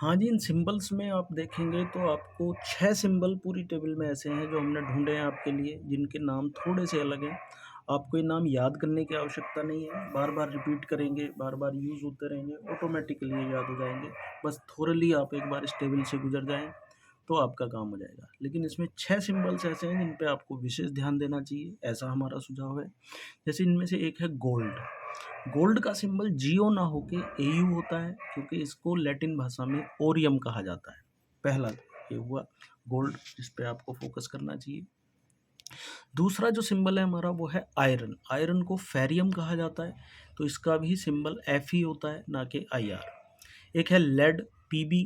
हाँ जी, इन सिंबल्स में आप देखेंगे तो आपको 6 सिंबल पूरी टेबल में ऐसे हैं जो हमने ढूँढे हैं आपके लिए, जिनके नाम थोड़े-से अलग हैं। आपको ये नाम याद करने की आवश्यकता नहीं है, बार-बार रिपीट करेंगे, बार-बार यूज़ होते रहेंगे, ऑटोमैटिकली ये याद हो जाएँगे। बस थोरली आप एक बार इस टेबल से गुज़र जाएँ, तो आपका काम हो जाएगा। लेकिन इसमें 6 सिंबल्स ऐसे हैं जिन पे आपको विशेष ध्यान देना चाहिए, ऐसा हमारा सुझाव है। जैसे इनमें से एक है गोल्ड। गोल्ड का सिंबल जीओ ना होके एयू होता है, क्योंकि इसको लैटिन भाषा में ओरियम कहा जाता है। पहला ये हुआ गोल्ड, जिस पे आपको फोकस करना चाहिए। दूसरा जो सिंबल है हमारा वो है आयरन। आयरन को फेरियम कहा जाता है, तो इसका भी सिंबल एफ ही होता है, ना कि आई आर। एक है लेड, पीबी।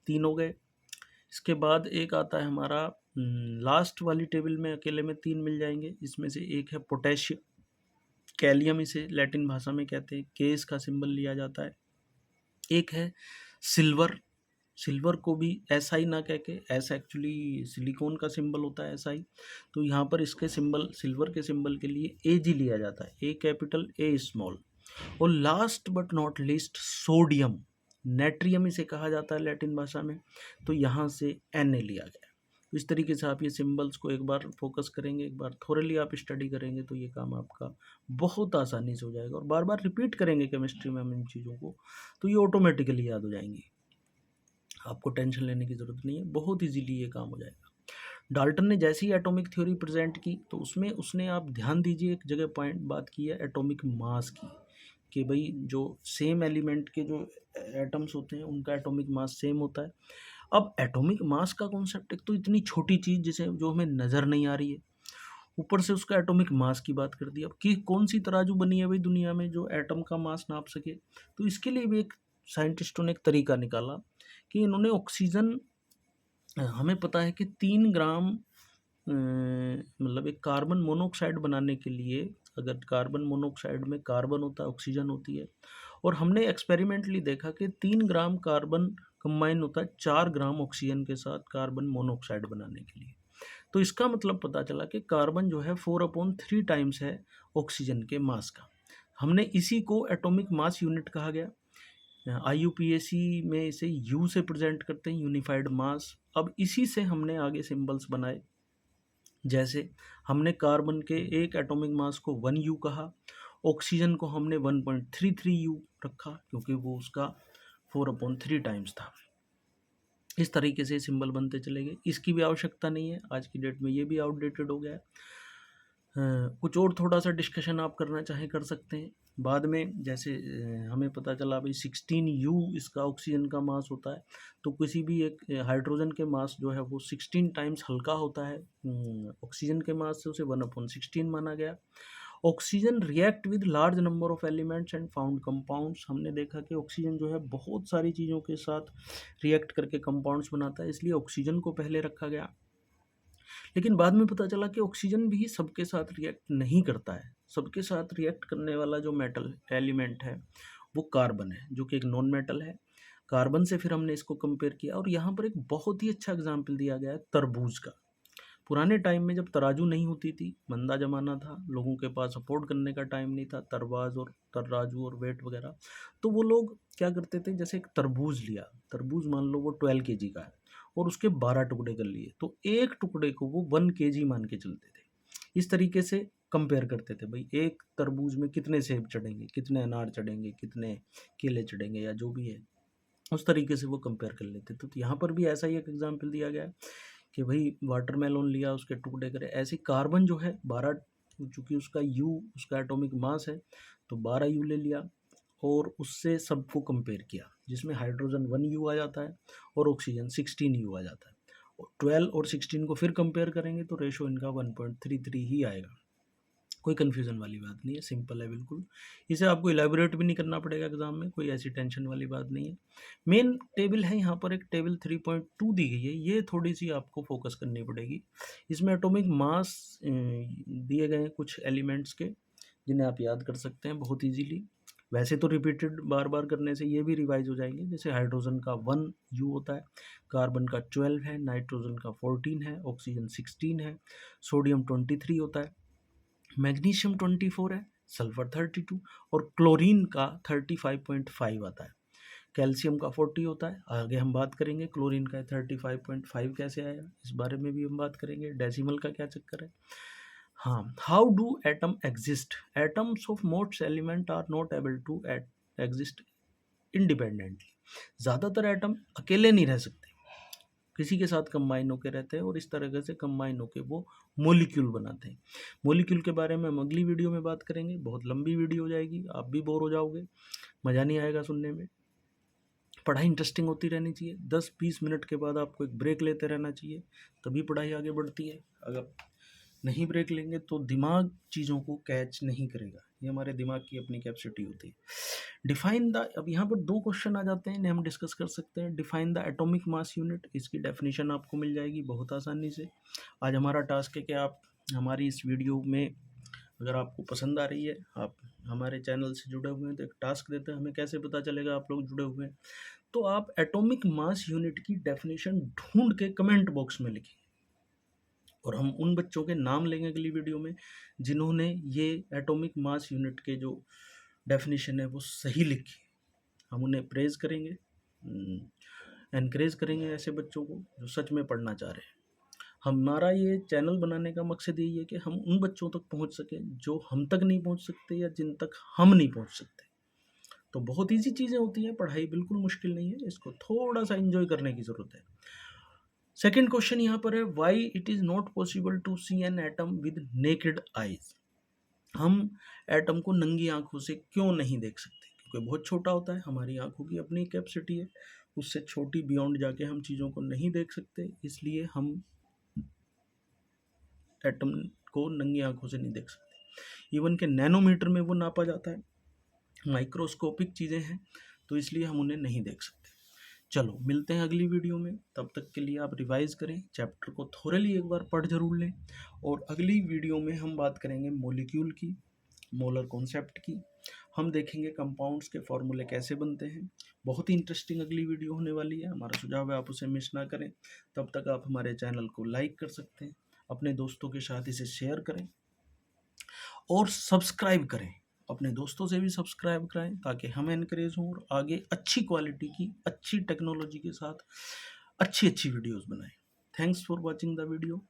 तीन हो गए। इसके बाद एक आता है हमारा लास्ट वाली टेबल में अकेले में तीन मिल जाएंगे। इसमें से एक है पोटेशियम, कैलियम इसे लैटिन भाषा में कहते हैं, के इसका सिंबल लिया जाता है। एक है सिल्वर। सिल्वर को भी एस आई ना कह के, एस एक्चुअली सिलिकॉन का सिंबल होता है, एस आई। तो यहाँ पर इसके सिंबल, सिल्वर के सिंबल के लिए ए जी लिया जाता है, ए कैपिटल ए स्मॉल। और last but not least sodium, natrium इसे कहा जाता है लैटिन भाषा में, तो यहाँ से एन ए लिया गया। तो इस तरीके से आप ये सिंबल्स को एक बार फोकस करेंगे, एक बार थोरली आप स्टडी करेंगे, तो ये काम आपका बहुत आसानी से हो जाएगा। और बार बार रिपीट करेंगे केमिस्ट्री में हम इन चीज़ों को, तो ये ऑटोमेटिकली याद हो जाएंगी। आपको टेंशन लेने की ज़रूरत नहीं है, बहुत इजीली ये काम हो जाएगा। डाल्टन ने जैसी एटॉमिक थ्योरी प्रेजेंट की, तो उसमें उसने, आप ध्यान दीजिए, एक जगह पॉइंट बात की है एटॉमिक मास की, कि भाई जो सेम एलिमेंट के जो एटम्स होते हैं उनका एटॉमिक मास सेम होता है। अब एटॉमिक मास का कॉन्सेप्ट, एक तो इतनी छोटी चीज़ जिसे जो हमें नज़र नहीं आ रही है, ऊपर से उसका एटॉमिक मास की बात कर दी। अब कि कौन सी तराजू बनी है भाई दुनिया में जो एटम का मास नाप सके? तो इसके लिए भी एक साइंटिस्टों ने एक तरीका निकाला कि इन्होंने ऑक्सीजन, हमें पता है कि 3 ग्राम, मतलब एक कार्बन मोनोऑक्साइड बनाने के लिए, अगर कार्बन मोनोऑक्साइड में कार्बन होता है, ऑक्सीजन होती है, और हमने एक्सपेरिमेंटली देखा कि 3 ग्राम कार्बन कंबाइन होता है 4 ग्राम ऑक्सीजन के साथ कार्बन मोनोऑक्साइड बनाने के लिए। तो इसका मतलब पता चला कि कार्बन जो है 4/3 टाइम्स है ऑक्सीजन के मास का। हमने इसी को एटॉमिक मास यूनिट कहा गया। IUPAC में इसे यू से प्रेजेंट करते हैं, यूनिफाइड मास। अब इसी से हमने आगे सिंबल्स बनाए। जैसे हमने कार्बन के एक एटॉमिक मास को 1U कहा, ऑक्सीजन को हमने 1.33U रखा, क्योंकि वो उसका 4/3 टाइम्स था। इस तरीके से सिंबल बनते चले गए। इसकी भी आवश्यकता नहीं है, आज की डेट में ये भी आउटडेटेड हो गया है। कुछ और थोड़ा सा डिस्कशन आप करना चाहें कर सकते हैं बाद में। जैसे हमें पता चला भाई 16U इसका ऑक्सीजन का मास होता है, तो किसी भी एक हाइड्रोजन के मास जो है वो 16 टाइम्स हल्का होता है ऑक्सीजन के मास से, उसे 1/16 माना गया। Oxygen react with large number of elements and found compounds. हमने देखा कि ऑक्सीजन जो है बहुत सारी चीज़ों के साथ रिएक्ट करके कंपाउंड्स बनाता है, इसलिए ऑक्सीजन को पहले रखा गया। लेकिन बाद में पता चला कि ऑक्सीजन भी सबके साथ रिएक्ट नहीं करता है। सबके साथ रिएक्ट करने वाला जो मेटल एलिमेंट है वो कार्बन है, जो कि एक नॉन मेटल है। कार्बन से फिर हमने इसको कंपेयर किया, और यहाँ पर एक बहुत ही अच्छा एग्जाम्पल दिया गया है तरबूज का। पुराने टाइम में जब तराजू नहीं होती थी, मंदा ज़माना था, लोगों के पास अफोर्ड करने का टाइम नहीं था तरवाज और तराजू और वेट वगैरह, तो वो लोग क्या करते थे, जैसे एक तरबूज लिया, तरबूज मान लो वो 12 kg का है, और उसके 12 टुकड़े कर लिए, तो एक टुकड़े को वो 1 kg मान के चलते थे। इस तरीके से कंपेयर करते थे, भाई एक तरबूज में कितने सेब चढ़ेंगे, कितने अनार चढ़ेंगे, कितने केले चढ़ेंगे, या जो भी है, उस तरीके से वो कंपेयर कर लेते थे। तो यहाँ पर भी ऐसा ही एक एग्जाम्पल दिया गया है कि भाई वाटरमेलन लिया, उसके टुकड़े करे। ऐसे कार्बन जो है 12, चूँकि उसका यू, उसका एटॉमिक मास है, तो 12U ले लिया, और उससे सबको कंपेयर किया, जिसमें हाइड्रोजन 1U आ जाता है और ऑक्सीजन 16U आ जाता है। और 12 और 16 को फिर कंपेयर करेंगे तो रेशो इनका 1.33 ही आएगा। कोई कन्फ्यूज़न वाली बात नहीं है, सिंपल है बिल्कुल। इसे आपको इलैबोरेट भी नहीं करना पड़ेगा एग्जाम में, कोई ऐसी टेंशन वाली बात नहीं है। मेन टेबल है, यहाँ पर एक टेबल 3.2 दी गई है, ये थोड़ी सी आपको फोकस करनी पड़ेगी। इसमें एटॉमिक मास दिए गए हैं कुछ एलिमेंट्स के, जिन्हें आप याद कर सकते हैं बहुत ईजीली। वैसे तो रिपीटेड बार बार करने से ये भी रिवाइज हो जाएंगे। जैसे हाइड्रोजन का 1U होता है, कार्बन का 12 है, नाइट्रोजन का 14 है, ऑक्सीजन 16 है, सोडियम 23 होता है, मैग्नीशियम 24 है, सल्फर 32, और क्लोरीन का 35.5 आता है। कैल्शियम का 40 होता है, आगे हम बात करेंगे। क्लोरीन का 35.5 कैसे आया, इस बारे में भी हम बात करेंगे। डेसिमल का क्या चक्कर है। हाँ, how do atom exist, atoms of most element are not able to exist independently. ज़्यादातर एटम अकेले नहीं रह सकते, किसी के साथ कंबाइन होकर रहते हैं और इस तरह से कंबाइन होकर वो मोलिक्यूल बनाते हैं। मोलिक्यूल के बारे में हम अगली वीडियो में बात करेंगे, बहुत लंबी वीडियो हो जाएगी, आप भी बोर हो जाओगे, मज़ा नहीं आएगा सुनने में। पढ़ाई इंटरेस्टिंग होती रहनी चाहिए, 10-20 मिनट के बाद आपको एक ब्रेक लेते रहना चाहिए, तभी पढ़ाई आगे बढ़ती है। अगर नहीं ब्रेक लेंगे तो दिमाग चीज़ों को कैच नहीं करेगा, ये हमारे दिमाग की अपनी कैपेसिटी होती है। डिफाइन द, अब यहाँ पर 2 क्वेश्चन आ जाते हैं, इन्हें हम डिस्कस कर सकते हैं। Define the atomic mass unit, इसकी डेफिनेशन आपको मिल जाएगी बहुत आसानी से। आज हमारा टास्क है कि आप हमारी इस वीडियो में, अगर आपको पसंद आ रही है, आप हमारे चैनल से जुड़े हुए हैं, तो एक टास्क देते हैं, हमें कैसे पता चलेगा आप लोग जुड़े हुए हैं। तो आप एटॉमिक मास यूनिट की डेफिनेशन ढूंढ के कमेंट बॉक्स में लिखिए, और हम उन बच्चों के नाम लेंगे अगली वीडियो में जिन्होंने ये एटॉमिक मास यूनिट के जो डेफिनेशन है वो सही लिखी। हम उन्हें प्रेज करेंगे, एनकरेज करेंगे ऐसे बच्चों को जो सच में पढ़ना चाह रहे हैं। हमारा ये चैनल बनाने का मकसद यही है कि हम उन बच्चों तक पहुंच सकें जो हम तक नहीं पहुंच सकते या जिन तक हम नहीं पहुंच सकते। तो बहुत ईजी चीज़ें होती हैं, पढ़ाई बिल्कुल मुश्किल नहीं है, इसको थोड़ा सा एंजॉय करने की ज़रूरत है। सेकेंड क्वेश्चन यहाँ पर है, why it is not possible to see an atom with naked eyes. हम एटम को नंगी आंखों से क्यों नहीं देख सकते, क्योंकि बहुत छोटा होता है, हमारी आंखों की अपनी कैपेसिटी है, उससे छोटी बियॉन्ड जाके हम चीज़ों को नहीं देख सकते, इसलिए हम एटम को नंगी आंखों से नहीं देख सकते। इवन के नैनोमीटर में वो नापा जाता है, माइक्रोस्कोपिक चीज़ें हैं, तो इसलिए हम उन्हें नहीं देख सकते। चलो मिलते हैं अगली वीडियो में, तब तक के लिए आप रिवाइज करें, चैप्टर को थोरली एक बार पढ़ जरूर लें, और अगली वीडियो में हम बात करेंगे मॉलिक्यूल की, मोलर कॉन्सेप्ट की, हम देखेंगे कंपाउंड्स के फॉर्मूले कैसे बनते हैं। बहुत ही इंटरेस्टिंग अगली वीडियो होने वाली है, हमारा सुझाव है आप उसे मिस ना करें। तब तक आप हमारे चैनल को लाइक कर सकते हैं, अपने दोस्तों के साथ इसे शेयर करें और सब्सक्राइब करें, अपने दोस्तों से भी सब्सक्राइब कराएं ताकि हम एनकरेज हों और आगे अच्छी क्वालिटी की, अच्छी टेक्नोलॉजी के साथ अच्छी वीडियोस बनाएं। Thanks for watching the video.